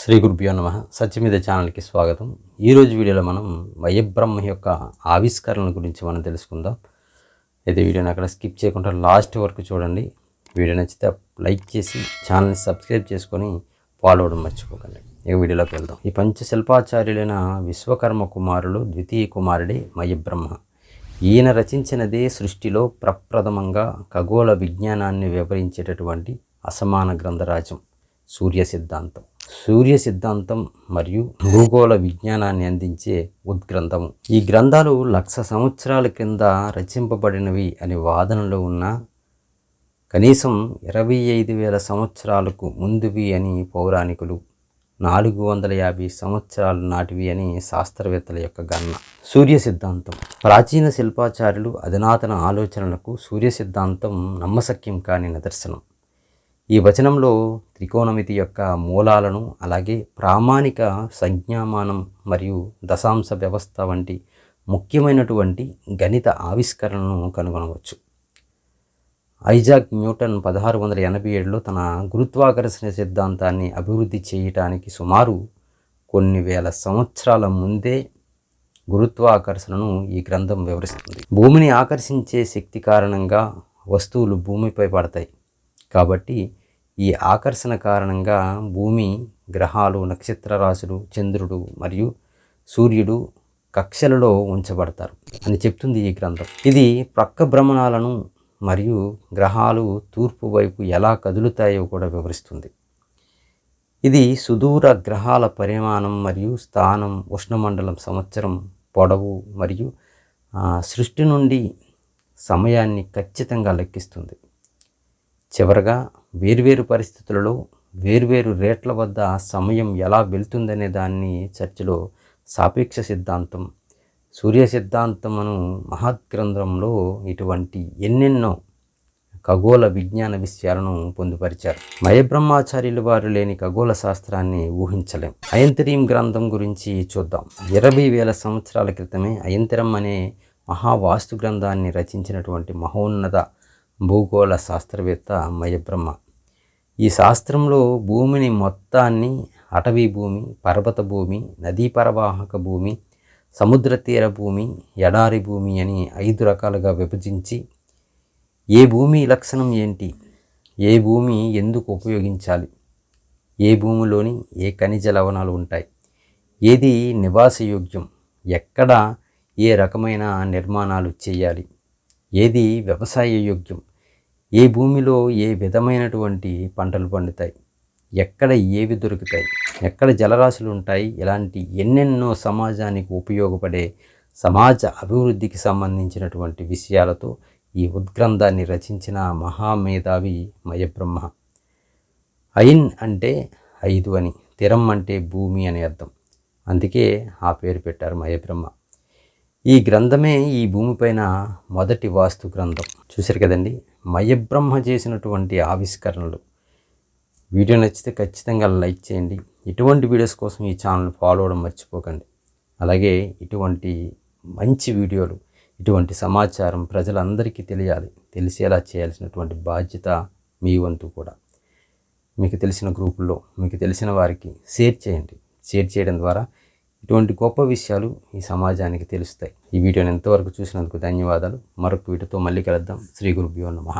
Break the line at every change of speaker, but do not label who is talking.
శ్రీ గురుభ్యో నమః. సత్యమేధ ఛానల్కి స్వాగతం. ఈరోజు వీడియోలో మనం వయబ్రహ్మ యొక్క ఆవిష్కరణ గురించి మనం తెలుసుకుందాం. అయితే వీడియోని అక్కడ స్కిప్ చేయకుండా లాస్ట్ వరకు చూడండి. వీడియో నచ్చితే లైక్ చేసి ఛానల్ని సబ్స్క్రైబ్ చేసుకొని ఫాలో అవ్వడం మర్చిపోకండి. ఇక వీడియోలోకి వెళ్దాం. ఈ పంచశిల్పాచార్యులైన విశ్వకర్మ కుమారులు ద్వితీయ కుమారుడే వయబ్రహ్మ. ఈయన రచించినదే సృష్టిలో ప్రప్రథమంగా ఖగోళ విజ్ఞానాన్ని వివరించేటటువంటి అసమాన గ్రంథరాజం సూర్య సిద్ధాంతం. సూర్య సిద్ధాంతం మరియు భూగోళ విజ్ఞానాన్ని అందించే ఉద్గ్రంథము. ఈ గ్రంథాలు 1,00,000 సంవత్సరాల కింద రచింపబడినవి అనే వాదనలో ఉన్న కనీసం 25,000 సంవత్సరాలకు ముందువి అని పౌరాణికులు, 450 సంవత్సరాల నాటివి అని శాస్త్రవేత్తల యొక్క గణన. సూర్య సిద్ధాంతం. ప్రాచీన శిల్పాచార్యులు అధునాతన ఆలోచనలకు సూర్య సిద్ధాంతం నమ్మశక్యం కాని నిదర్శనం. ఈ వచనంలో త్రికోణమితి యొక్క మూలాలను, అలాగే ప్రామాణిక సంజ్ఞామానం మరియు దశాంశ వ్యవస్థ వంటి ముఖ్యమైనటువంటి గణిత ఆవిష్కరణను కనుగొనవచ్చు. ఐజాక్ న్యూటన్ 1687లో తన గురుత్వాకర్షణ సిద్ధాంతాన్ని అభివృద్ధి చేయటానికి సుమారు కొన్ని వేల సంవత్సరాల ముందే గురుత్వాకర్షణను ఈ గ్రంథం వివరిస్తుంది. భూమిని ఆకర్షించే శక్తి కారణంగా వస్తువులు భూమిపై పడతాయి. కాబట్టి ఈ ఆకర్షణ కారణంగా భూమి, గ్రహాలు, నక్షత్ర రాశులు, చంద్రుడు మరియు సూర్యుడు కక్షలలో ఉంచబడతారు అని చెప్తుంది ఈ గ్రంథం. ఇది ప్రక్క భ్రమణాలను మరియు గ్రహాలు తూర్పు వైపు ఎలా కదులుతాయో కూడా వివరిస్తుంది. ఇది సుదూర గ్రహాల పరిమాణం మరియు స్థానం, ఉష్ణమండలం, సంవత్సరం పొడవు మరియు సృష్టి నుండి సమయాన్ని ఖచ్చితంగా లెక్కిస్తుంది. చివరగా వేర్వేరు పరిస్థితులలో వేర్వేరు రేట్ల వద్ద సమయం ఎలా వెళ్తుందనే దాన్ని చర్చలో సాపేక్ష సిద్ధాంతం, సూర్య సిద్ధాంతమును మహద్గ్రంథంలో ఇటువంటి ఎన్నెన్నో ఖగోళ విజ్ఞాన విషయాలను పొందుపరిచారు. వయబ్రహ్మాచార్యులు వారు లేని ఖగోళ శాస్త్రాన్ని ఊహించలేం. అయంతరీం గ్రంథం గురించి చూద్దాం. 20,000 సంవత్సరాల క్రితమే అయంతరం అనే మహావాస్తు గ్రంథాన్ని రచించినటువంటి మహోన్నత భూగోళ శాస్త్రవేత్త వయబ్రహ్మ. ఈ శాస్త్రంలో భూమిని మొత్తాన్ని అటవీ భూమి, పర్వత భూమి, నదీ పరవాహక భూమి, సముద్ర తీర భూమి, ఎడారి భూమి అని 5 రకాలుగా విభజించి ఏ భూమి లక్షణం ఏంటి, ఏ భూమి ఎందుకు ఉపయోగించాలి, ఏ భూమిలోని ఏ ఖనిజ లవణాలు ఉంటాయి, ఏది నివాసయోగ్యం, ఎక్కడ ఏ రకమైన నిర్మాణాలు చేయాలి, ఏది వ్యవసాయ యోగ్యం, ఏ భూమిలో ఏ విధమైనటువంటి పంటలు పండుతాయి, ఎక్కడ ఏవి దొరుకుతాయి, ఎక్కడ జలరాశులు ఉంటాయి, ఇలాంటి ఎన్నెన్నో సమాజానికి ఉపయోగపడే సమాజ అభివృద్ధికి సంబంధించినటువంటి విషయాలతో ఈ ఉద్గ్రంథాన్ని రచించిన మహామేధావి వయబ్రహ్మ. అయిన్ అంటే 5 అని, తిరం అంటే భూమి అని అర్థం. అందుకే ఆ పేరు పెట్టారు వయబ్రహ్మ. ఈ గ్రంథమే ఈ భూమిపైన మొదటి వాస్తు గ్రంథం. చూశారు కదండి, వయబ్రహ్మ చేసినటువంటి ఆవిష్కరణలు. వీడియో నచ్చితే ఖచ్చితంగా లైక్ చేయండి. ఇటువంటి వీడియోస్ కోసం ఈ ఛానల్ ఫాలో అవ్వడం మర్చిపోకండి. అలాగే ఇటువంటి మంచి వీడియోలు, ఇటువంటి సమాచారం ప్రజలందరికీ తెలిసేలా చేయాల్సినటువంటి బాధ్యత మీ వంతు కూడా. మీకు తెలిసిన గ్రూపుల్లో మీకు తెలిసిన వారికి షేర్ చేయండి. షేర్ చేయడం ద్వారా ఇటువంటి గొప్ప విషయాలు ఈ సమాజానికి తెలుస్తాయి. ఈ వీడియోని ఎంతవరకు చూసినందుకు ధన్యవాదాలు. మరొక వీడియోతో మళ్ళీ కలుద్దాం. శ్రీ గురుభ్యో నమః.